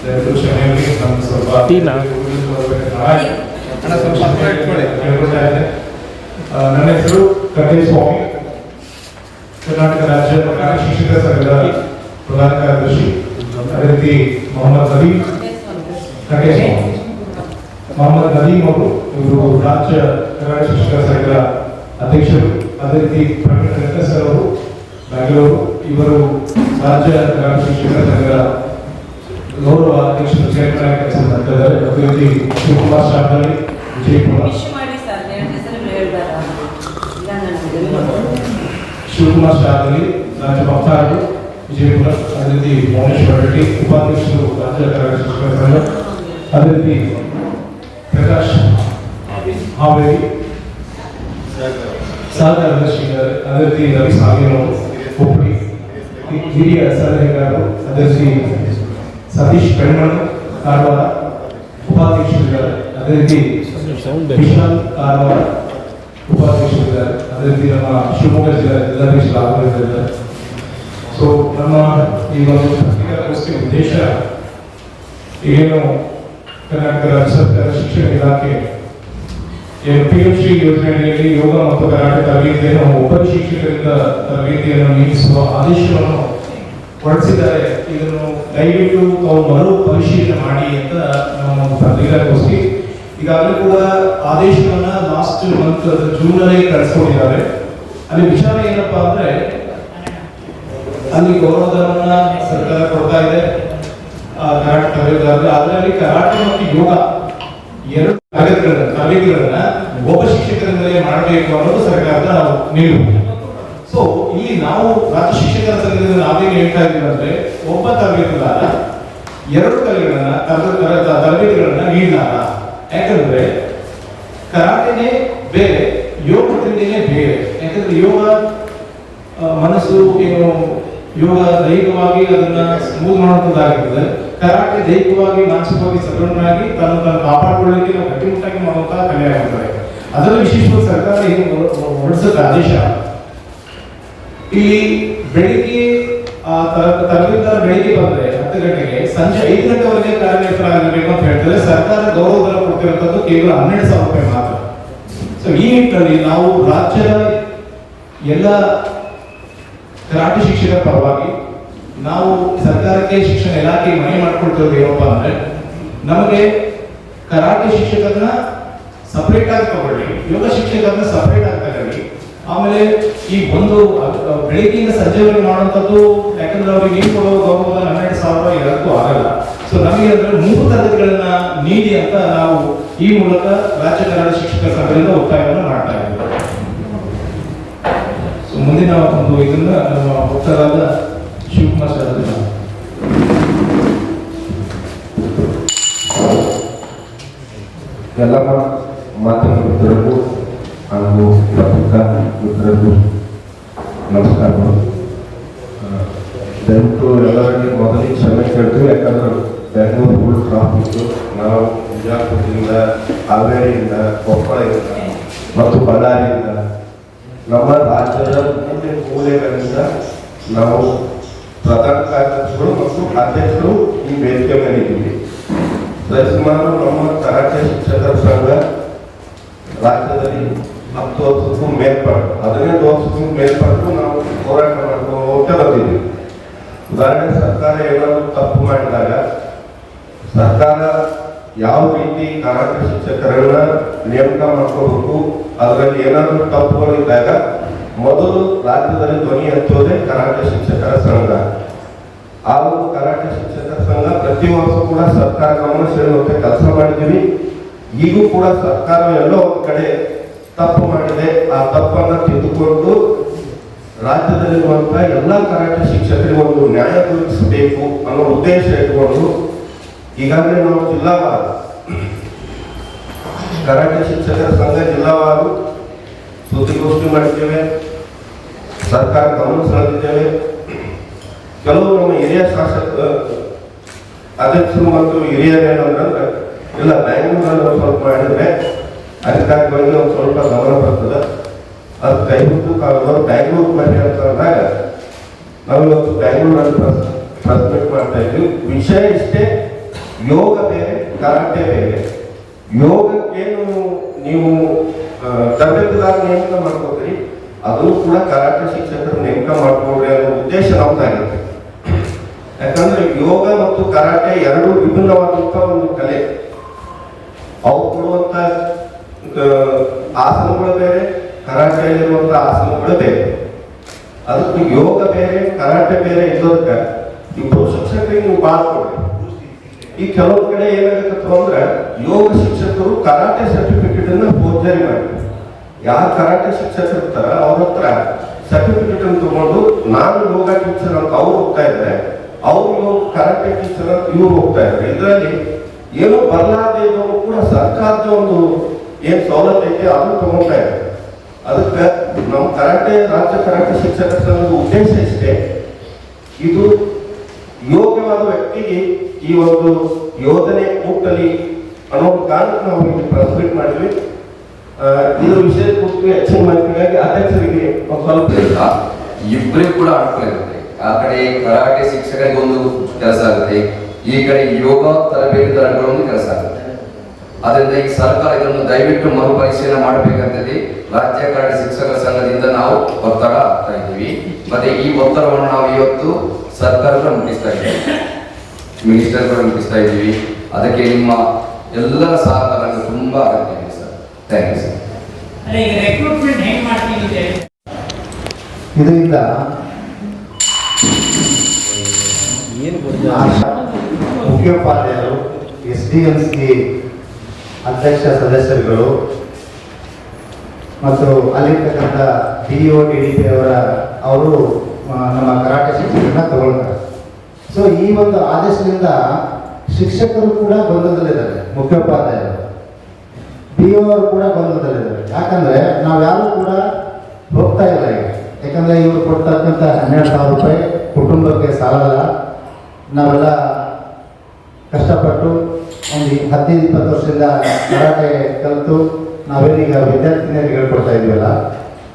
ದಯವಿಟ್ಟು ಕ್ಷಮೆಯಾಗಿ ನಮ್ಗೆ ಸ್ವಲ್ಪ ನನ್ನ ಹೆಸರು ಕಟೇಶ್ ಸ್ವಾಮಿ, ಕರ್ನಾಟಕ ರಾಜ್ಯ ಪ್ರಾಥಮಿಕ ಶಿಕ್ಷಕರ ಸಂಘದ ಪ್ರಧಾನ ಕಾರ್ಯದರ್ಶಿ. ಅದೇ ರೀತಿ ಮೊಹಮ್ಮದ್ ನದೀಮ್ ಅವರು ಇವರು ರಾಜ್ಯ ಕರ್ನಾಟಕ ಶಿಕ್ಷಕರ ಸಂಘದ ಅಧ್ಯಕ್ಷರು. ಅದೇ ರೀತಿ ಪ್ರವೀಣ್ ರೆಡ್ಡಿ ಸರ್ ಅವರು ಬೆಂಗಳೂರು, ಇವರು ರಾಜ್ಯ ಕರ್ನಾಟಕ ಶಿಕ್ಷಕರ ಸಂಘದ ಗೌರವ ಅಧ್ಯಕ್ಷರು ಚೇರ್ಮನ್ ಆಗಿ ಕೆಲಸ ಮಾಡ್ತಿದ್ದಾರೆ. ಅದೇ ರೀತಿ ಶಿವಕುಮಾರ್ ಶಾಮಲಿ ವಿಜಯಪುರ, ಶಿವಕುಮಾರ್ ಶಾಮಲಿ ರಾಜ್ಯ ವಕ್ತಾರರು ವಿಜಯಪುರ. ಅದೇ ರೀತಿ ಮೌನೇಶ್ವರ ರೆಡ್ಡಿ ಉಪಾಧ್ಯಕ್ಷರು ರಾಜ್ಯ ಕರ್ನಾಟಕ ಶಿಕ್ಷಕರ ಸಂಘ. ಅದೇ ರೀತಿ ಪ್ರಕಾಶ್ ಹಾವೇರಿ ಸಹಕಾರ್ಯದರ್ಶಿಗಳು. ಅದೇ ರೀತಿ ರವಿ ಸಾಗೇನವರು ಹುಬ್ಬಳ್ಳಿ ಹಿರಿಯ ಸಲಹೆಗಾರರು. ಅದೇ ರೀತಿ ಸತೀಶ್ ಬೆಳ್ಮಣ್ಣು ಕಾರವಾರ ಉಪಾಧ್ಯಕ್ಷರಿದ್ದಾರೆ. ಅದೇ ರೀತಿ ವಿಶಾಲ್ ಕಾರವಾರ ಉಪಾಧ್ಯಕ್ಷರಿದ್ದಾರೆ. ಅದೇ ರೀತಿ ನಮ್ಮ ಶಿವಮೊಗ್ಗ ಜಿಲ್ಲೆ ಜಿಲ್ಲಾಧ್ಯಕ್ಷರಾಗಿದ್ದಾರೆ. ಸೊ ನಮ್ಮ ಈ ಒಂದು ಪತ್ರಿಕಾಗೋಷ್ಠಿ ಉದ್ದೇಶ ಏನು ಕರ್ನಾಟಕ ರಾಜ್ಯ ಸರ್ಕಾರ ಶಿಕ್ಷಣ ಇಲಾಖೆ PMC ಯೋಜನೆಯಲ್ಲಿ ಯೋಗ ಮತ್ತು ಕರಾಟೆ ತರಬೇತಿಯನ್ನು ಒಬ್ಬ ಶಿಕ್ಷಕರಿಂದ ತರಬೇತಿಯನ್ನು ನೇಮಿಸುವ ಆದೇಶವನ್ನು ಹೊರಡಿಸಿದ್ದಾರೆ. ಇದನ್ನು ದಯವಿಟ್ಟು ತಾವು ಮರು ಪರಿಶೀಲನೆ ಮಾಡಿ ಅಂತ ನಮ್ಮ ಪತ್ರಿಕಾಗೋಷ್ಠಿ. ಈಗಾಗಲೇ ಕೂಡ ಆದೇಶವನ್ನ ಲಾಸ್ಟ್ ಮಂತ್ ಜೂನಲ್ಲಿ ಕಳಿಸ್ಕೊಂಡಿದ್ದಾರೆ. ಅಲ್ಲಿ ವಿಚಾರ ಏನಪ್ಪಾ ಅಂದ್ರೆ, ಅಲ್ಲಿ ಗೌರವಧನವನ್ನ ಸರ್ಕಾರ ಕೊಡ್ತಾ ಇದೆ ಕರಾಟೆ ತರಬೇತಿದಾರರಿಗೆ. ಅದರಲ್ಲಿ ಕರಾಟೆ ಮತ್ತು ಯೋಗ ಎರಡು ತರಬೇತಿಗಳನ್ನ ಒಬ್ಬ ಶಿಕ್ಷಕರಿಂದಲೇ ಮಾಡಬೇಕು ಅನ್ನೋದು ಸರ್ಕಾರದ ನಿಲುವು. ಸೊ ಇಲ್ಲಿ ನಾವು ರಾಜ್ಯ ಶಿಕ್ಷಕರ ಸಂಘದಿಂದ ನಾವೇನು ಹೇಳ್ತಾ ಇದ್ದೀವಿ ಅಂದ್ರೆ, ಒಬ್ಬ ತರಬೇತಿದಾರ ಎರಡು ತರಬೇತಿಗಳನ್ನ ನೀಡಲಾರ. ಯಾಕಂದ್ರೆ ಕರಾಟೆನೇ ಬೇರೆ, ಯೋಗ ಕ್ರೀಡೆನೇ ಬೇರೆ. ಯಾಕಂದ್ರೆ ಯೋಗ ಮನಸ್ಸು ಏನು ಯೋಗ ದೈಹಿಕವಾಗಿ ಅದನ್ನ ಸ್ಮೂತ್ ಮಾಡುವಂತದ್ದಾಗಿರ್ತದೆ. ಕರಾಟೆ ದೈಹಿಕವಾಗಿ ಮಾನಸಿಕವಾಗಿ ಸದೃಢನಾಗಿ ತನ್ನ ಕಾಪಾಡಿಕೊಳ್ಳಲಿಕ್ಕೆ ನಾವು ಗಟ್ಟಿಮುಟ್ಟಾಗಿ ಮಾಡುವಂತಹ ಕಲೆ ಆಗಿರ್ತದೆ. ಅದರ ವಿಶೇಷವಾಗಿ ಸರ್ಕಾರ ಏನು ಹೊರಡಿಸುತ್ತೆ ಆದೇಶ. ಇಲ್ಲಿ ಬೆಳಿಗ್ಗೆ ತರಬೇತಿದಾರ ಬೆಳಿಗ್ಗೆ ಬಂದ್ರೆ 10 ಗಂಟೆಗೆ, ಸಂಜೆ 5 ಗಂಟೆವರೆಗೆ ಕಾರ್ಯನಿರತರಾಗಬೇಕು ಅಂತ ಹೇಳ್ತಾರೆ. ಸರ್ಕಾರ ಗೌರವಧನ ಕೊಡ್ತಿರುವಂತದ್ದು ಕೇವಲ 12,000 ರೂಪಾಯಿ ಮಾತ್ರ. ಸೊ ಈ ನಿಟ್ಟಿನಲ್ಲಿ ನಾವು ರಾಜ್ಯದ ಎಲ್ಲ ಕರಾಟೆ ಶಿಕ್ಷಕರ ಪರವಾಗಿ ನಾವು ಸರ್ಕಾರಕ್ಕೆ ಶಿಕ್ಷಣ ಇಲಾಖೆ ಮನೆ ಮಾಡ್ಕೊಳ್ತಿರೋದು ಏನಪ್ಪಾ ಅಂದ್ರೆ, ನಮಗೆ ಕರಾಟೆ ಶಿಕ್ಷಕರನ್ನ ಸಪರೇಟ್ ಆಗಿ ತಗೊಳ್ಳಿ, ಯೋಗ ಶಿಕ್ಷಕರನ್ನ ಸಪರೇಟ್ ಆಗಿ ತಗೊಳ್ಳಿ. ಆಮೇಲೆ ಈ ಒಂದು ಬೆಳಿಗ್ಗೆಯಿಂದ ಸಂಜೆವರೆಗೆ ಮಾಡುವಂಥದ್ದು, ಯಾಕಂದ್ರೆ ಅವ್ರಿಗೆ ಏನು ಕೊಡೋ ಗೌರವ 12,000 ಎಲ್ಲಕ್ಕೂ ಆಗಲ್ಲ. ಸೊ ನಮಗೆ ಅಂದ್ರೆ 3 ತರಗತಿಗಳನ್ನ ನೀಡಿ ಅಂತ ನಾವು ಈ ಮೂಲಕ ರಾಜ್ಯ ಕನ್ನಡ ಶಿಕ್ಷಕರ ಸಂಘದಿಂದ ಒತ್ತಾಯವನ್ನು ಮಾಡ್ತಾ ಇದ್ದೀವಿ. ಸೊ ಮುಂದಿನ ಒಂದು ಇದನ್ನ ನಮ್ಮ ಭಕ್ತರಾದ ಶಿವಕುಮಾರ್ ಸರ್ ಎಲ್ಲ ಮಾಧ್ಯಮ ಮಿತ್ರರಿಗೂ ಹಾಗೂ ಪತ್ರಿಕಾ ಮಿತ್ರರಿಗೂ ನಮಸ್ಕಾರಗಳು. ದಯವಿಟ್ಟು ಎಲ್ಲರಿಗೆ ಮೊದಲಿಗೆ ಕ್ಷಮೆ ಕೇಳ್ತೀವಿ. ಯಾಕಂದ್ರೆ ಬೆಂಗಳೂರು ಫುಲ್ ಟ್ರಾಫಿಕ್. ನಾವು ಬಿಜಾಪುರದಿಂದ, ಹಾವೇರಿಯಿಂದ, ಕೊಪ್ಪಳದಿಂದ ಮತ್ತು ಬಳ್ಳಾರಿಯಿಂದ, ನಮ್ಮ ರಾಜ್ಯದ ಮೂಲೆಗಳಿಂದ ನಾವು ಪ್ರಧಾನ ಕಾರ್ಯದರ್ಶಿಗಳು ಮತ್ತು ಅಧ್ಯಕ್ಷರು ಈ ವೇದಿಕೆ ಮೇಲೆ ಇದ್ದೀವಿ. ಸುಮಾರು ನಮ್ಮ ಕರಾಟೆ ಶಿಕ್ಷಕರ ಸಂಘ ರಾಜ್ಯದಲ್ಲಿ 10 ವರ್ಷಕ್ಕೂ ಮೇಲ್ಪಟ್ಟು 15 ವರ್ಷಕ್ಕೂ ಮೇಲ್ಪಟ್ಟು ನಾವು ಹೋರಾಟ ಮಾಡ್ಕೊಂಡು ಬಂದಿದ್ದೀವಿ. ಉದಾಹರಣೆ, ಸರ್ಕಾರ ಏನಾದರೂ ತಪ್ಪು ಮಾಡಿದಾಗ ಸರ್ಕಾರ ಯಾವ ರೀತಿ ಕರಾಟೆ ಶಿಕ್ಷಕರನ್ನ ನೇಮಕ ಮಾಡ್ಕೋಬೇಕು, ಅದರಲ್ಲಿ ಏನಾದರೂ ತಪ್ಪುಗಳಿದ್ದಾಗ ಮೊದಲು ರಾಜ್ಯದಲ್ಲಿ ಧ್ವನಿ ಎತ್ತುವುದೇ ಕರಾಟೆ ಶಿಕ್ಷಕರ ಸಂಘ. ಆ ಒಂದು ಕರಾಟೆ ಶಿಕ್ಷಕರ ಸಂಘ ಪ್ರತಿ ವರ್ಷ ಕೂಡ ಸರ್ಕಾರ ಗಮನ ಸೆಳೆಯುವಂತೆ ಕೆಲಸ ಮಾಡಿದ್ದೀವಿ. ಈಗೂ ಕೂಡ ಸರ್ಕಾರ ಎಲ್ಲೋ ಒಂದು ಕಡೆ ತಪ್ಪು ಮಾಡಿದೆ. ಆ ತಪ್ಪನ್ನು ತಿದ್ದುಕೊಂಡು ರಾಜ್ಯದಲ್ಲಿರುವಂತಹ ಎಲ್ಲ ಕರಾಟೆ ಶಿಕ್ಷಕರಿಗೆ ಒಂದು ನ್ಯಾಯ ದೊರಕಿಸಬೇಕು ಅನ್ನೋ ಉದ್ದೇಶ ಇಟ್ಟುಕೊಂಡು ಈಗಾಗಲೇ ನಾವು ಜಿಲ್ಲಾವಾರು ಕರಾಟೆ ಶಿಕ್ಷಕರ ಸಂಘ ಜಿಲ್ಲಾವಾರು ಸುದ್ದಿಗೋಷ್ಠಿ ಮಾಡಿದ್ದೇವೆ, ಸರ್ಕಾರ ಗಮನ ಸೆಳೆದಿದ್ದೇವೆ. ಕೆಲವು ನಮ್ಮ ಹಿರಿಯ ಶಾಸಕ ಅಧ್ಯಕ್ಷರು ಮತ್ತು ಹಿರಿಯರೇನಂದ್ರೆ, ಇಲ್ಲ ಬ್ಯಾಂಗ್ಳೂರಲ್ಲಿ ಸ್ವಲ್ಪ ಮಾಡಿದ್ರೆ ಅಧಿಕಾರಿಗಳಿಗೆ ಒಂದು ಸ್ವಲ್ಪ ಗಮನ ಬರ್ತದೆ, ಅದು ದಯವಿಟ್ಟು ಅವರು ಬ್ಯಾಂಗ್ಳೂರು ಮಾಡಿ ಅಂತ ಅಂದಾಗ ನಾವು ಇವತ್ತು ಬ್ಯಾಂಗ್ಳೂರಲ್ಲಿ ಪ್ರೆಸ್ ಮೀಟ್ ಮಾಡ್ತಾ ಇದ್ವಿ. ವಿಷಯ ಇಷ್ಟೇ, ಯೋಗ ಬೇರೆ, ಕರಾಟೆ ಬೇರೆ. ಯೋಗಕ್ಕೇನು ನೀವು ತರಬೇತುದಾರ ನೇಮಕ ಮಾಡ್ಕೋತೀರಿ, ಅದು ಕೂಡ ಕರಾಟೆ ಶಿಕ್ಷಕರು ನೇಮಕ ಮಾಡ್ಕೊಡ್ರಿ ಅನ್ನೋ ಉದ್ದೇಶ ನಮ್ದಾಗಿತ್ತು. ಯಾಕಂದ್ರೆ ಯೋಗ ಮತ್ತು ಕರಾಟೆ ಎರಡೂ ವಿಭಿನ್ನವಾದಂಥ ಒಂದು ಕಲೆ. ಅವು ಕೊಡುವಂತ ಆಸನಗಳು ಬೇರೆ, ಕರಾಟೆಯಲ್ಲಿರುವಂಥ ಆಸನಗಳು ಬೇರೆ. ಅದಕ್ಕೆ ಯೋಗ ಬೇರೆ, ಕರಾಟೆ ಬೇರೆ ಇರೋದಕ್ಕೆ ಇಬ್ಬರು ಶಿಕ್ಷಕರಿಗೆ ನೀವು ಭಾಳ ಕೊಡ್ರಿ. ಈ ಕೆಲವು ಕಡೆ ಏನಾಗತ್ತಪ್ಪ ಅಂದ್ರೆ ಯೋಗ ಶಿಕ್ಷಕರು ಕರಾಟೆ ಸರ್ಟಿಫಿಕೇಟ್ ಅನ್ನ ಫೋರ್ಜರಿ ಮಾಡಿ, ಯಾರು ಕರಾಟೆ ಶಿಕ್ಷಕರು ಇರ್ತಾರ ಅವ್ರ ಹತ್ರ ಸರ್ಟಿಫಿಕೇಟ್ ಅನ್ನು ತಗೊಂಡು ನಾನು ಯೋಗ ಟೀಚರ್ ಅಂತ ಅವ್ರು ಹೋಗ್ತಾ ಇದ್ದಾರೆ, ಅವ್ರು ಕರಾಟೆ ಟೀಚರ್ ಅಂತ ಇವ್ರು ಹೋಗ್ತಾ ಇದ್ದಾರೆ. ಇದರಲ್ಲಿ ಏನೋ ಬದಲಾದೆ ಇರೋರು ಕೂಡ ಸರ್ಕಾರದ ಒಂದು ಏನ್ ಸವಲತ್ತು ಐತೆ ಅದನ್ನು ತಗೊಂತಾ ಇದ್ದಾರೆ. ಅದಕ್ಕೆ ನಮ್ಮ ಕರಾಟೆ ರಾಜ್ಯ ಕರಾಟೆ ಶಿಕ್ಷಕರ ಸಂಘದ ಉದ್ದೇಶ ಇಷ್ಟೇ, ಇದು ಯೋಗ್ಯವಾದ ವ್ಯಕ್ತಿಗೆ ಈ ಒಂದು ಯೋಜನೆ ಮುಟ್ಟಲಿ ಅನ್ನೋ ಕಾರಣಕ್ಕೆ ನಾವು ಇಲ್ಲಿ ಪ್ರೆಸ್ ಮೀಟ್ ಮಾಡಿದ್ವಿ. ಇದ್ರ ವಿಷಯ ಕುರಿತು ಹೆಚ್ಚಿನ ಮಾಹಿತಿಗಾಗಿ ಅಧ್ಯಕ್ಷರಿಗೆ ಒಂದು ಸ್ವಲ್ಪ ಇಬ್ಬರಿಗೂ ಕೂಡ ಅನುಕೂಲ ಇರುತ್ತೆ. ಆ ಕಡೆ ಕರಾಟೆ ಶಿಕ್ಷಕರಿಗೆ ಒಂದು ಕೆಲಸ ಆಗುತ್ತೆ, ಈ ಕಡೆ ಯೋಗ ತರಬೇತುದಾರರಿಗೆ ಕೆಲಸ ಆಗುತ್ತೆ. ಅದರಿಂದ ಈ ಸರ್ಕಾರ ಇದನ್ನು ದಯವಿಟ್ಟು ಮರುಪರಿಶೀಲನೆ ಮಾಡಬೇಕಂತೇಳಿ ರಾಜ್ಯ ಕರಾಟೆ ಶಿಕ್ಷಕರ ಸಂಘದಿಂದ ನಾವು ಒತ್ತಡ ಆಗ್ತಾ ಇದ್ದೀವಿ. ಮತ್ತೆ ಈ ಒತ್ತಡವನ್ನು ನಾವು ಇವತ್ತು ಸರ್ಕಾರಕ್ಕೆ ಮುಟ್ಟಿಸ್ತಾ ಇದ್ದೀವಿ, ಮಿನಿಸ್ಟರ್ಗಳು ಮುಟ್ಟಿಸ್ತಾ ಇದ್ದೀವಿ. ಅದಕ್ಕೆ ನಿಮ್ಮ ಎಲ್ಲರ ಸಹಕಾರ ತುಂಬಾ ಅಗತ್ಯ ಇದೆ ಸರ್. Thank you sir. ಇದರಿಂದ ಮುಖ್ಯೋಪಾಧ್ಯಾಯರು, SDMC ಅಧ್ಯಕ್ಷ ಸದಸ್ಯರುಗಳು ಮತ್ತು ಅಲ್ಲಿರ್ತಕ್ಕಂಥ DO DDP ಅವರು ನಮ್ಮ ಕರಾಟೆ ಶಿಕ್ಷಕರನ್ನ ತಗೊಳ್ತಾರೆ. ಸೊ ಈ ಒಂದು ಆದೇಶದಿಂದ ಶಿಕ್ಷಕರು ಕೂಡ ಗೊಂದಲದಲ್ಲಿದ್ದಾರೆ, ಮುಖ್ಯೋಪಾಧ್ಯಾಯರು, DO ಅವರು ಕೂಡ ಗೊಂದಲದಲ್ಲಿದ್ದಾರೆ. ಯಾಕಂದ್ರೆ ನಾವ್ಯಾರು ಕೂಡ ಹೋಗ್ತಾ ಇಲ್ಲ ಈಗ. ಯಾಕಂದ್ರೆ ಇವರು ಕೊಡ್ತಕ್ಕಂಥ 12,000 ರೂಪಾಯಿ ಕುಟುಂಬಕ್ಕೆ ಸಾಲಲ್ಲ. ನಾವೆಲ್ಲ ಕಷ್ಟಪಟ್ಟು ಒಂದು 15-20 ವರ್ಷದಿಂದ ಕರಾಟೆ ಕಲಿತು ನಾವೇನೀಗ ವಿದ್ಯಾರ್ಥಿನಿಯರಿಗೆ ಹೇಳ್ಕೊಡ್ತಾ ಇದೀವಲ್ಲ.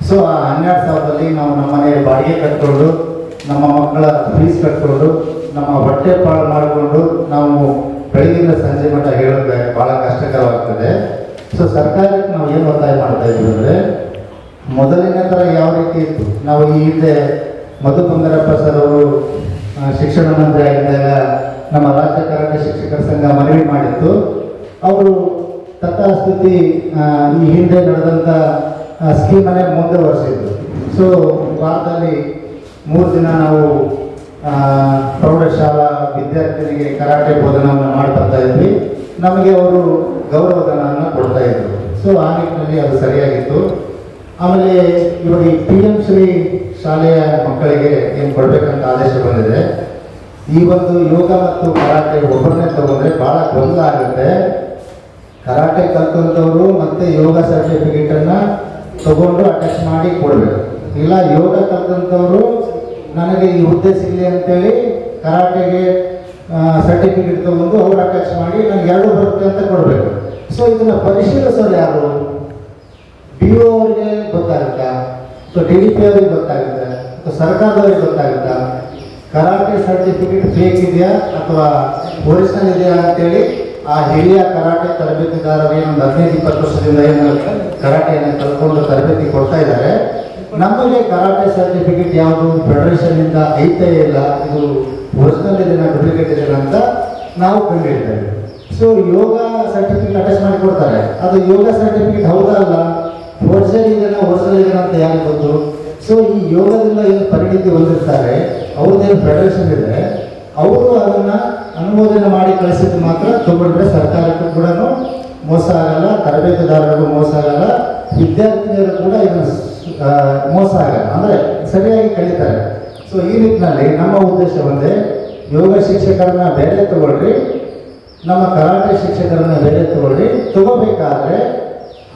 ಸೊ ಆ 12,000ದಲ್ಲಿ ನಾವು ನಮ್ಮ ಮನೆ ಬಾಡಿಗೆ ಕಟ್ಕೊಂಡು, ನಮ್ಮ ಮಕ್ಕಳ ಫೀಸ್ ಕಟ್ಕೊಂಡು, ನಮ್ಮ ಹೊಟ್ಟೆ ಪಾಳು ಮಾಡಿಕೊಂಡು ನಾವು ಬೆಳಗಿನ ಸಂಜೆ ಮಟ್ಟ ಹೇಳೋಕೆ ಭಾಳ ಕಷ್ಟಕರವಾಗ್ತದೆ. ಸೊ ಸರ್ಕಾರಕ್ಕೆ ನಾವು ಏನು ಒತ್ತಾಯ ಮಾಡ್ತಾ ಇದ್ದೀವಿ ಅಂದರೆ, ಮೊದಲಿನ ಥರ ಯಾವ ರೀತಿ ಇತ್ತು, ನಾವು ಈ ಹಿಂದೆ ಮಧು ಬಂಗಾರಪ್ಪ ಸರ್ ಅವರು ಶಿಕ್ಷಣ ಮಂತ್ರಿ ಆಗಿದ್ದಾಗ ನಮ್ಮ ರಾಜ್ಯ ಕರಾಟೆ ಶಿಕ್ಷಕರ ಸಂಘ ಮನವಿ ಮಾಡಿತ್ತು. ಅವರು ತಥಾಸ್ಥಿತಿ ಈ ಹಿಂದೆ ನಡೆದಂಥ ಸ್ಕೀಮನ್ನೇ ಮುಂದುವರಿಸಿದ್ರು. ಸೊ ವಾರದಲ್ಲಿ 3 ದಿನ ನಾವು ಪ್ರೌಢಶಾಲಾ ವಿದ್ಯಾರ್ಥಿನಿಗೆ ಕರಾಟೆ ಬೋಧನವನ್ನು ಮಾಡ್ತಾ ಇದ್ವಿ. ನಮಗೆ ಅವರು ಗೌರವಧನವನ್ನು ಕೊಡ್ತಾ ಇದ್ರು. ಸೊ ಆ ನಿಟ್ಟಿನಲ್ಲಿ ಅದು ಸರಿಯಾಗಿತ್ತು. ಆಮೇಲೆ ಇವಾಗ ಈ PM ಶ್ರೀ ಶಾಲೆಯ ಮಕ್ಕಳಿಗೆ ಏನು ಕೊಡಬೇಕಂತ ಆದೇಶ ಬಂದಿದೆ. ಈ ಒಂದು ಯೋಗ ಮತ್ತು ಕರಾಟೆ ಒಬ್ಬರನ್ನೇ ತಗೊಂಡ್ರೆ ಭಾಳ ಗೊಂದಲ ಆಗುತ್ತೆ. ಕರಾಟೆ ಕಲ್ತಂಥವ್ರು ಮತ್ತೆ ಯೋಗ ಸರ್ಟಿಫಿಕೇಟನ್ನು ತಗೊಂಡು ಅಟ್ಯಾಚ್ ಮಾಡಿ ಕೊಡಬೇಕು. ಇಲ್ಲ ಯೋಗ ಕಲ್ತಂಥವ್ರು ನನಗೆ ಈ ಹುದ್ದೆ ಸಿಗಲಿ ಅಂತೇಳಿ ಕರಾಟೆಗೆ ಸರ್ಟಿಫಿಕೇಟ್ ತಗೊಂಡು ಅವ್ರು ಅಟ್ಯಾಚ್ ಮಾಡಿ ನನಗೆ 2 ಬರುತ್ತೆ ಅಂತ ಕೊಡಬೇಕು. ಸೊ ಇದನ್ನು ಪರಿಶೀಲಿಸೋರು ಯಾರು? DO ಅವರಿಗೆ ಗೊತ್ತಾಗುತ್ತಾ, ಸೊ DDP ಅವರಿಗೆ ಗೊತ್ತಾಗುತ್ತೆ, ಅಥವಾ ಸರ್ಕಾರದವ್ರಿಗೆ ಗೊತ್ತಾಗುತ್ತಾ ಕರಾಟೆ ಸರ್ಟಿಫಿಕೇಟ್ ಫೇಕ್ ಇದೆಯಾ ಅಥವಾ ಒರಿಜಿನಲ್ ಇದೆಯಾ ಅಂತೇಳಿ ಆ ಹಿರಿಯ ಕರಾಟೆ ತರಬೇತಿದಾರರು ಒಂದು 15-20 ವರ್ಷದಿಂದ ಏನು ಕರಾಟೆಯನ್ನು ಕಲ್ತ್ಕೊಂಡು ತರಬೇತಿ ಕೊಡ್ತಾ ಇದ್ದಾರೆ. ನಮಗೆ ಕರಾಟೆ ಸರ್ಟಿಫಿಕೇಟ್ ಯಾವುದು ಫೆಡರೇಷನ್ನಿಂದ ಐತೆ ಇಲ್ಲ, ಇದು ಒರಿಜಿನಲ್ ಇದೆಯಾ ಡೂಪ್ಲಿಕೇಟ್ ಇದೆಯಾ ಅಂತ ನಾವು ಕಂಡುಹಿಡಿದ್ದೇವೆ. ಸೊ ಯೋಗ ಸರ್ಟಿಫಿಕೇಟ್ ಅಟ್ಯಾಚ್ ಮಾಡಿ ಕೊಡ್ತಾರೆ, ಅದು ಯೋಗ ಸರ್ಟಿಫಿಕೇಟ್ ಹೌದಾ ಅಲ್ಲ, ಒರಿಜಿನಲ್ ಇದೆಯಾ ಒರಿಜಿನಲ್ ಇದೆಯಾ ಅಂತ ಯಾರಿಗೆ ಗೊತ್ತು? ಸೊ ಈ ಯೋಗದಿಂದ ಏನು ಪರಿಣಿತಿ ಹೊಂದಿರ್ತಾರೆ, ಅವ್ರದ್ದೇನು ಫೆಡರೇಷನ್ ಇದೆ, ಅವರು ಅದನ್ನು ಅನುಮೋದನೆ ಮಾಡಿ ಕಳಿಸಿದ್ದು ಮಾತ್ರ ತಗೊಂಡ್ರೆ ಸರ್ಕಾರಕ್ಕೂ ಕೂಡ ಮೋಸ ಆಗಲ್ಲ, ತರಬೇತುದಾರರಿಗೂ ಮೋಸ ಆಗಲ್ಲ, ವಿದ್ಯಾರ್ಥಿನಿಯರು ಕೂಡ ಇದನ್ನು ಮೋಸ ಆಗಲ್ಲ, ಅಂದರೆ ಸರಿಯಾಗಿ ಕಲಿತಾರೆ. ಸೊ ಈ ನಿಟ್ಟಿನಲ್ಲಿ ನಮ್ಮ ಉದ್ದೇಶ ಒಂದೇ, ಯೋಗ ಶಿಕ್ಷಕರನ್ನ ಬೇರೆ ತಗೊಳ್ರಿ, ನಮ್ಮ ಕರಾಟೆ ಶಿಕ್ಷಕರನ್ನ ಬೇರೆ ತಗೊಳ್ರಿ. ತಗೋಬೇಕಾದ್ರೆ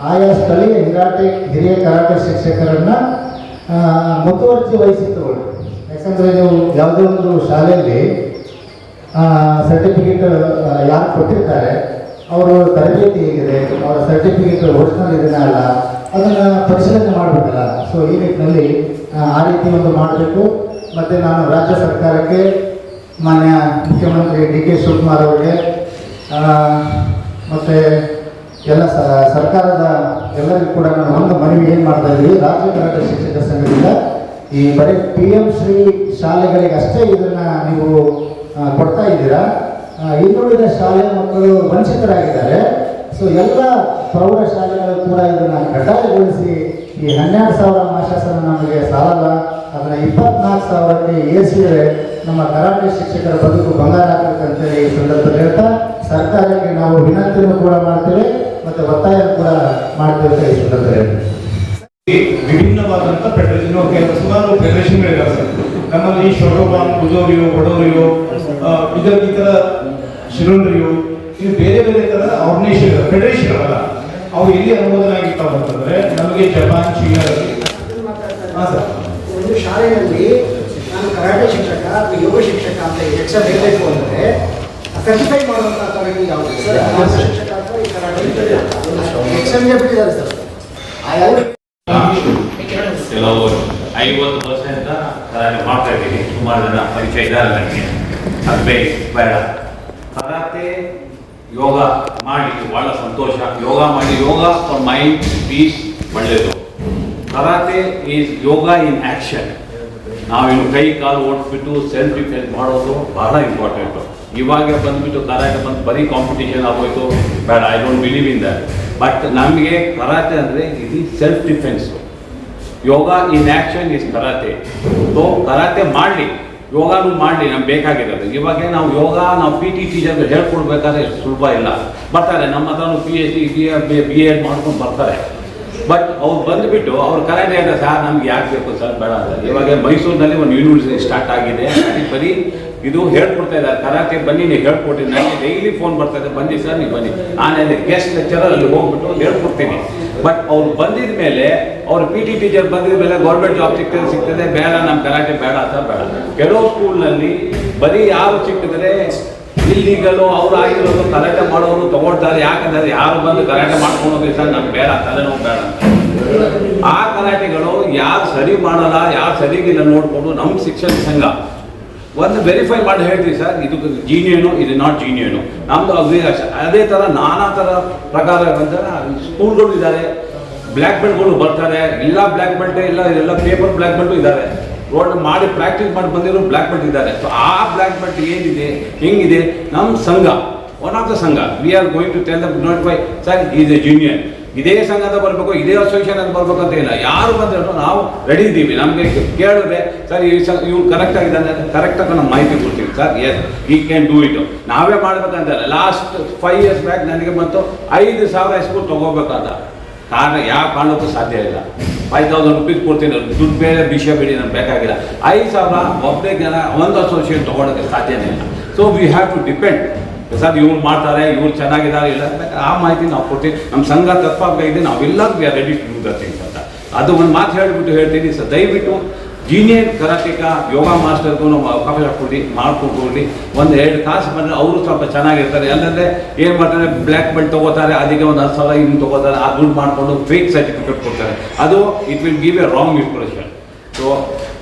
ಆಯಾ ಸ್ಥಳೀಯ ಹಿರಿಯ ಕರಾಟೆ ಶಿಕ್ಷಕರನ್ನ ಮುತುವರ್ಜಿ ವಹಿಸಿ ತಗೊಳ್ಳಿ. ಯಾಕಂದರೆ ನೀವು ಯಾವುದೇ ಒಂದು ಶಾಲೆಯಲ್ಲಿ ಸರ್ಟಿಫಿಕೇಟ್ ಯಾರು ಕೊಟ್ಟಿರ್ತಾರೆ ಅವರು ತರಬೇತಿ ಹೇಗಿದೆ, ಅವರ ಸರ್ಟಿಫಿಕೇಟ್ ಒರಿಜಿನಲ್ ಇದೆಯಾ ಅಲ್ಲ, ಅದನ್ನು ಪರಿಶೀಲನೆ ಮಾಡಬೇಕಲ್ಲ. ಸೊ ಈ ನಿಟ್ಟಿನಲ್ಲಿ ಆ ರೀತಿ ಒಂದು ಮಾಡಬೇಕು. ಮತ್ತು ನಾನು ರಾಜ್ಯ ಸರ್ಕಾರಕ್ಕೆ ಮಾನ್ಯ ಮುಖ್ಯಮಂತ್ರಿ DK ಶಿವಕುಮಾರ್ ಅವರಿಗೆ ಮತ್ತು ಎಲ್ಲ ಸರ್ಕಾರದ ಎಲ್ಲರಿಗೂ ಕೂಡ ನಾನು ಒಂದು ಮನವಿ ಏನು ಮಾಡ್ತಾ ಇದ್ದೀವಿ, ರಾಜ್ಯ ಕರಾಟೆ ಶಿಕ್ಷಕರ ಸಂಘದಿಂದ ಈ ಬರೀ PM ಶ್ರೀ ಶಾಲೆಗಳಿಗೆ ಅಷ್ಟೇ ಇದನ್ನು ನೀವು ಕೊಡ್ತಾ ಇದ್ದೀರಾ. ಇನ್ನುಳಿದ ಶಾಲೆ ಮಕ್ಕಳು ವಂಚಿತರಾಗಿದ್ದಾರೆ. ಸೊ ಎಲ್ಲ ಪ್ರೌಢ ಶಾಲೆಗಳು ಕೂಡ ಇದನ್ನು ಕಡ್ಡಾಯಗೊಳಿಸಿ ಈ 12,000 ಮಾಶಾಸನ ನಮಗೆ ಸಾಲಲ್ಲ, ಅದನ್ನು 24,000ಕ್ಕೆ ಏರಿಸಿದರೆ ನಮ್ಮ ಕರಾಟೆ ಶಿಕ್ಷಕರ ಬದುಕು ಬಂಗಾರ ಆಗ್ಬೇಕಂತೇಳಿ ಈ ಸಂದರ್ಭದಲ್ಲಿ ಹೇಳ್ತಾ ಸರ್ಕಾರಕ್ಕೆ ನಾವು ವಿನಂತಿನೂ ಕೂಡ ಮಾಡ್ತೇವೆ ಮತ್ತು ಒತ್ತಾಯ ಕೂಡ ಮಾಡ್ತೇವೆ ಅಂತ ಈ ಸಂದರ್ಭದಲ್ಲಿ. ವಿಭಿನ್ನವಾದಂಥ ಫೆಡರೇಷನ್ ಸುಮಾರು ಫೆಡರೇಷನ್ಗಳಿದ್ದಾವೆ ಸರ್. ನಮ್ಮಲ್ಲಿ ಶೊಡೋಬಾನ್, ಬುಜೋರಿಯೋ, ಬಡೋರಿಯೋ, ಈ ಥರ ಶಿರೋಂಡ್ರಿಯೋ, ಇದು ಬೇರೆ ಬೇರೆ ಥರ ಆರ್ಗನೈಸೇಷನ್ ಫೆಡರೇಷನ್ ಅಲ್ಲ. ಅವು ಎಲ್ಲಿ ಅನುಮೋದನೆ ಆಗಿರ್ತಾವೆ ಅಂತಂದರೆ ನಮಗೆ ಜಪಾನ್, ಚೀನಾದಲ್ಲಿ. ಹಾಂ ಸರ್, ಒಂದು ಶಾಲೆಯಲ್ಲಿ ನಾನು ಕರಾಟೆ ಶಿಕ್ಷಕ ಅಥವಾ ಯೋಗ ಶಿಕ್ಷಕ ಅಂತ ಎಕ್ಸಾಮ್ ಹೇಳಬೇಕು ಅಂದರೆ ಸರ್ಟಿಫೈ ಮಾಡುವಂಥ ಅಥಾರಿಟಿ ಯಾವುದು ಸರ್? ಶಿಕ್ಷಕ ಅಥವಾ ಈ ಕರಾಟೆ ಎಕ್ಸಾಮ್ಗೆ ಬಿಟ್ಟಿದ್ದಾರೆ ಸರ್. ಕೆಲವು 50% ಕರಾಟೆ ಮಾಡ್ತಾ ಇದ್ದೀನಿ. ಸುಮಾರು ಜನ ಪರಿಚಯ ಇದ್ದಾರೆ ನನಗೆ. ಅದು ಬೇಡ. ಕರಾಟೆ ಯೋಗ ಮಾಡಿ ಭಾಳ ಸಂತೋಷ. ಯೋಗ ಮಾಡಿ, ಯೋಗ ಫಾರ್ ಮೈಂಡ್ ಪೀಸ್ ಒಳ್ಳೆಯದು. Karate is yoga in action. ನಾವಿನ್ನು ಕೈ ಕಾಲು ಓಡಿಸ್ಬಿಟ್ಟು ಸೆಲ್ಫ್ ಡಿಫೆನ್ಸ್ ಮಾಡೋದು ಬಹಳ ಇಂಪಾರ್ಟೆಂಟು. ಇವಾಗ ಬಂದುಬಿಟ್ಟು ಕರಾಟೆ ಬಂದು ಬರೀ ಕಾಂಪಿಟೇಷನ್ ಆಗೋಯ್ತು, ಬೇಡ. I don't believe in that. But ನಮಗೆ ಕರಾಟೆ ಅಂದರೆ ಇದು self defence. Yoga in action is karate. So karate ಮಾಡಲಿ, ಯೋಗನೂ ಮಾಡಲಿ, ನಮ್ಗೆ ಬೇಕಾಗಿರೋದು. ಇವಾಗ ನಾವು ಯೋಗ ನಾವು PT ಟೀಚರ್ಗೆ ಹೇಳ್ಕೊಡ್ಬೇಕಾದ್ರೆ ಸುಲಭ ಇಲ್ಲ. ಬರ್ತಾರೆ ನಮ್ಮ ಹತ್ರನೂ PhD BEd ಮಾಡ್ಕೊಂಡು ಬರ್ತಾರೆ. ಬಟ್ ಅವ್ರು ಬಂದುಬಿಟ್ಟು ಅವ್ರು ಕರಾಟೆ ಹೇಳಿದ್ರೆ ಸರ್ ನಮ್ಗೆ ಯಾಕೆ ಬೇಕು ಸರ್, ಬೇಡ ಅಂತ. ಇವಾಗ ಮೈಸೂರಿನಲ್ಲಿ ಒಂದು ಯೂನಿವರ್ಸಿಟಿ ಸ್ಟಾರ್ಟ್ ಆಗಿದೆ. ಅಲ್ಲಿ ಬರೀ ಇದು ಹೇಳ್ಕೊಡ್ತಾ ಇದ್ದಾರೆ. ಕರಾಟೆ ಬನ್ನಿ, ನೀವು ಹೇಳ್ಕೊಟ್ಟಿದ್ದು. ನನಗೆ ಡೈಲಿ ಫೋನ್ ಬರ್ತಾ ಇದೆ, ಬನ್ನಿ ಸರ್ ನೀವು ಬನ್ನಿ, ನಾನಲ್ಲಿ ಗೆಸ್ಟ್ ಲೆಕ್ಚರರ್ ಅಲ್ಲಿ ಹೋಗ್ಬಿಟ್ಟು ಹೇಳ್ಕೊಡ್ತೀನಿ. ಬಟ್ ಅವ್ರು ಬಂದಿದ ಮೇಲೆ ಅವ್ರು PT ಟೀಚರ್ ಬಂದಿದ ಮೇಲೆ ಗೌರ್ಮೆಂಟ್ ಜಾಬ್ ಸಿಗ್ತದೆ, ಬೇಡ ನಮ್ಮ ಕರಾಟೆ ಬೇಡ ಅಂತ ಬೇಡ. ಕೆಲವು ಸ್ಕೂಲ್ನಲ್ಲಿ ಬರೀ ಯಾರು ಸಿಕ್ಕಿದ್ರೆ ಇಲ್ಲಿಗಲು ಅವ್ರು ಆಗಿರೋದು ಕರಾಟೆ ಮಾಡೋರು ತಗೊಳ್ತಾರೆ. ಯಾಕಂದರೆ ಯಾರು ಬಂದು ಕರಾಟೆ ಮಾಡ್ಕೊಂಡು ಹೋಗಿ ಸರ್ ನಮ್ಗೆ ಬೇಡ, ತಲೆನೋವು ಬೇಡ ಅಂತ. ಆ ಕರಾಟೆಗಳು ಯಾರು ಸರಿ ಮಾಡಲ್ಲ, ಯಾರು ಸರಿಗಿಲ್ಲ ನೋಡಿಕೊಂಡು ನಮ್ಮ ಶಿಕ್ಷಣ ಸಂಘ ಒಂದು ವೆರಿಫೈ ಮಾಡಿ ಹೇಳ್ತೀವಿ ಸರ್, ಇದು ಜೀನಿಯನು, ಇದು ನಾಟ್ ಜೀನಿಯನು. ನಮ್ಮದು ಅದೇ ಥರ ನಾನಾ ಥರ ಪ್ರಕಾರ ಸ್ಕೂಲ್ಗಳು ಇದ್ದಾರೆ. ಬ್ಲ್ಯಾಕ್ ಬೆಲ್ಟ್ಗಳು ಬರ್ತಾರೆ. ಇಲ್ಲ ಬ್ಲ್ಯಾಕ್ ಬೆಲ್ಟ್ ಇಲ್ಲ, ಇದೆಲ್ಲ ಪೇಪರ್ ಬ್ಲ್ಯಾಕ್ ಬೆಲ್ಟು ಇದ್ದಾರೆ. ರೋಡ್ ಮಾಡಿ ಪ್ರಾಕ್ಟೀಸ್ ಮಾಡಿ ಬಂದಿರೋ ಬ್ಲ್ಯಾಕ್ ಬೆಲ್ಟ್ ಇದ್ದಾರೆ. ಸೊ ಆ ಬ್ಲ್ಯಾಕ್ ಬೆಲ್ಟ್ ಏನಿದೆ, ಹೆಂಗಿದೆ, ನಮ್ಮ ಸಂಘ ಒನ್ ಆಫ್ ದ ಸಂಘ we are going to tell the notify sir is a junior. ಇದೇ ಸಂಘದ ಬರಬೇಕು, ಇದೇ ಅಸೋಸಿಯೇಷನ್ ಅಂತ ಬರ್ಬೇಕು ಅಂತ ಇಲ್ಲ. ಯಾರು ಬಂದರೂ ನಾವು ರೆಡಿ ಇದ್ದೀವಿ. ನಮಗೆ ಕೇಳಿದ್ರೆ ಸರ್ ಇವ್ರು ಕರೆಕ್ಟ್ ಆಗಿದ್ದಾನೆ, ಕರೆಕ್ಟಾಗಿ ನಾವು ಮಾಹಿತಿ ಕೊಡ್ತೀವಿ ಸರ್. ಎಸ್ ಈ ಕ್ಯಾನ್ ಡೂ ಇಟ್. ನಾವೇ ಮಾಡ್ಬೇಕಂತಾರೆ. ಲಾಸ್ಟ್ 5 years ಬ್ಯಾಕ್ ನನಗೆ ಬಂತು 5,000 ಸ್ಕೂಲ್ ತೊಗೋಬೇಕಂತ. ಕಾರಣ ಯಾವ ಕಾರಣಕ್ಕೂ ಸಾಧ್ಯ ಇಲ್ಲ. 5,000 rupees ಕೊಡ್ತೀನಿ, ದುಡ್ಡು ಬೇರೆ ವಿಷಯ ಬೇಡಿ ನಮ್ಗೆ ಬೇಕಾಗಿಲ್ಲ. 5,000 ಒಬ್ಬರೇ ಜನ ಒಂದು ಅಸೋಸಿಯೇಷನ್ ತೊಗೊಳೋಕ್ಕೆ ಸಾಧ್ಯನೇ ಇಲ್ಲ. So we have to depend sir, ಇವ್ರು ಮಾಡ್ತಾರೆ, ಇವ್ರು ಚೆನ್ನಾಗಿದ್ದಾರೆ ಇಲ್ಲ, ಆ ಮಾಹಿತಿ ನಾವು ಕೊಡ್ತೀವಿ. ನಮ್ಮ ಸಂಘ ತತ್ವಾಗ್ತಾ ಇದೆ, ನಾವೆಲ್ಲ we are ready to do the things ಅಂತ. ಅದು ಒಂದು ಮಾತು ಹೇಳಿಬಿಟ್ಟು ಹೇಳ್ತೀನಿ ಸರ್, ದಯವಿಟ್ಟು ಜೀನಿಯರ್ ಕರಾಟೆಕ ಯೋಗ ಮಾಸ್ಟರ್ಗೂ ನಾವು ಅವಕಾಶ ಕೊಡಿ, ಮಾಡಿಕೊಡ್ಲಿ. 1-2 ತಾಸು ಬಂದರೆ ಅವರು ಸ್ವಲ್ಪ ಚೆನ್ನಾಗಿರ್ತಾರೆ. ಅಲ್ಲಂದರೆ ಏನು ಮಾಡ್ತಾರೆ, ಬ್ಲ್ಯಾಕ್ ಬೆಲ್ಟ್ ತೊಗೋತಾರೆ, ಅದಕ್ಕೆ ಒಂದು 10,000 ಇನ್ನು ತೊಗೋತಾರೆ. ಆ ದುಡ್ಡು ಮಾಡಿಕೊಂಡು ಫೇಕ್ ಸರ್ಟಿಫಿಕೇಟ್ ಕೊಡ್ತಾರೆ. ಅದು it will give A wrong impression. So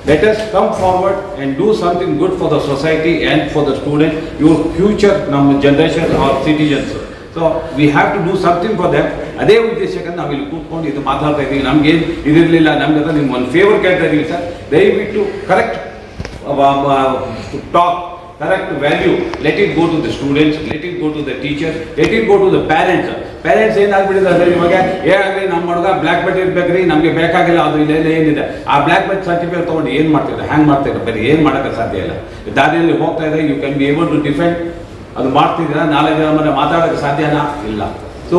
let us come forward and do something good for the society and for the student, your future ನಮ್ಮ generation or citizens. So we have to do something for them. ಅದೇ ಉದ್ದೇಶಕ್ಕೆ ನಾವು ಇಲ್ಲಿ ಕೂತ್ಕೊಂಡು ಇದು ಮಾತಾಡ್ತಾ ಇದ್ದೀವಿ. ನಮ್ಗೆ ಇದಿರಲಿಲ್ಲ, ನಮ್ಗೆ ಹತ್ರ ನಿಮ್ಗೆ ಒಂದು ಫೇವರ್ ಕೇಳ್ತಾ ಇದ್ದೀವಿ ಸರ್, ದಯವಿಟ್ಟು correct talk, correct value, let it go to the students, let it go to the teachers, let it go to the parents. Parents ಏನಾಗ್ಬಿಟ್ಟಿದ್ದಾರೆ ಇವಾಗ, ಏನಾಗಲಿ ನಮ್ಮ ಹುಡುಗ ಬ್ಲ್ಯಾಕ್ ಬೆಲ್ಟ್ ಇರ್ಬೇಕ್ರಿ, ನಮಗೆ ಬೇಕಾಗಿಲ್ಲ, ಅದು ಇಲ್ಲೆಲ್ಲ ಏನಿದೆ ಆ ಬ್ಲ್ಯಾಕ್ ಬೆಲ್ಟ್ ಸರ್ಟಿಫಿಕೇಟ್ ತೊಗೊಂಡು ಏನು ಮಾಡ್ತಿದ್ದಾರೆ, ಹ್ಯಾಂಗ್ ಮಾಡ್ತಿದ್ದಾರೆ, ಬರೀ ಏನು ಮಾಡೋಕ್ಕೆ ಸಾಧ್ಯ ಇಲ್ಲ. ದಾರಿಯಲ್ಲಿ ಹೋಗ್ತಾ ಇದ್ದಾರೆ, you can be able to defend. ಅದು ಮಾಡ್ತಿದ್ದೀರಾ, 4 ಜನ ಮನೆ ಮಾತಾಡೋಕ್ಕೆ ಸಾಧ್ಯನಾ ಇಲ್ಲ. So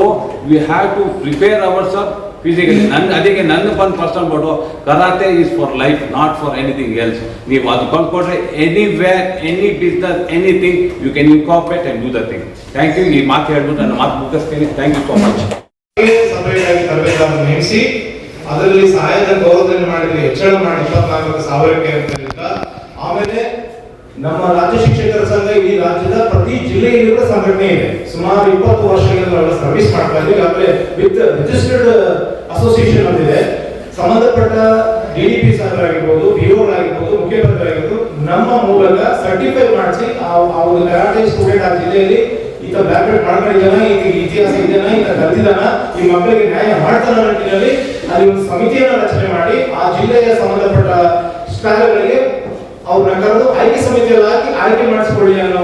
we have to prepare our self physically. ಅದಕ್ಕೆ ನನ್ನ ಒಂದು personal board, karate is for life, not for anything else. ನೀವು ಅದು ಕಲ್ತ್ಕೊಂಡ್ರೆ anywhere, any business, anything you can incorporate and do the thing. Thank you. ಈ ಮಾತು ಹೇಳ್ಬಿಟ್ಟು ನನ್ನ ಮಾತು ಮುಗಿಸ್ತೀನಿ. Thank you so much. Separate ಆಗಿ ತರಬೇತಿಗಳನ್ನು ನೇಮಿಸಿ ಅದರಲ್ಲಿ ಸಹಾಯದ ಗೌರವಧನ ಮಾಡಿದ್ರೆ ಹೆಚ್ಚಳ ಮಾಡಿ 24,000ಕ್ಕೆ ಅಂತ ಹೇಳಿದ. ಆಮೇಲೆ ನಮ್ಮ ರಾಜ್ಯ ಶಿಕ್ಷಕರ ಸಂಘ ಈ ರಾಜ್ಯದ ಪ್ರತಿ ಜಿಲ್ಲೆಯಲ್ಲಿರುವ ಸಂಘಟನೆ ಇದೆ. ಸುಮಾರು 20 ವರ್ಷಗಳಿಂದ ನಾವೆಲ್ಲ ಸರ್ವಿಸ್ ಮಾಡ್ತಾ ಇದ್ದೀವಿ. ಆಮೇಲೆ ವಿತ್ ರಿಜಿಸ್ಟರ್ಡ್ ಅಸೋಸಿಯೇಷನ್ ಅಂತಿದೆ. ಸಂಬಂಧಪಟ್ಟ DDP ಸರ್ ಆಗಿರ್ಬೋದು, PO ಆಗಿರ್ಬೋದು, ಮುಖ್ಯಮಂತ್ರಿಯಾಗಿರ್ಬೋದು ನಮ್ಮ ಮೂಲಕ ಸರ್ಟಿಫೈ ಮಾಡಿಸಿ ಆ ಒಂದು ಕರಾಟೆ ಸ್ಟೂಡೆಂಟ್ ಆ ಜಿಲ್ಲೆಯಲ್ಲಿ ಈತ ಬ್ಲಾಕ್ ಬೆಲ್ಟ್ ಮಾಡ್ಕೊಂಡಿದ್ದಾನ, ಈತ ಇತಿಹಾಸ ಇದೆನಾ, ಈತ ಕಲ್ತಿದಾನ, ಈ ಮಕ್ಕಳಿಗೆ ನ್ಯಾಯ ಮಾಡ್ತಾನ ನಿಟ್ಟಿನಲ್ಲಿ ಅಲ್ಲಿ ಒಂದು ಸಮಿತಿಯನ್ನು ರಚನೆ ಮಾಡಿ ಆ ಜಿಲ್ಲೆಯ ಸಂಬಂಧಪಟ್ಟ ಸ್ಥಳಗಳಿಗೆ ಅವ್ರನ್ನ ಕರೆದು ಆಯ್ಕೆ ಸಮಿತಿಯಲ್ಲಿ ಹಾಕಿ ಆಯ್ಕೆ ಮಾಡಿಸಿಕೊಳ್ಳಿ ಅನ್ನೋ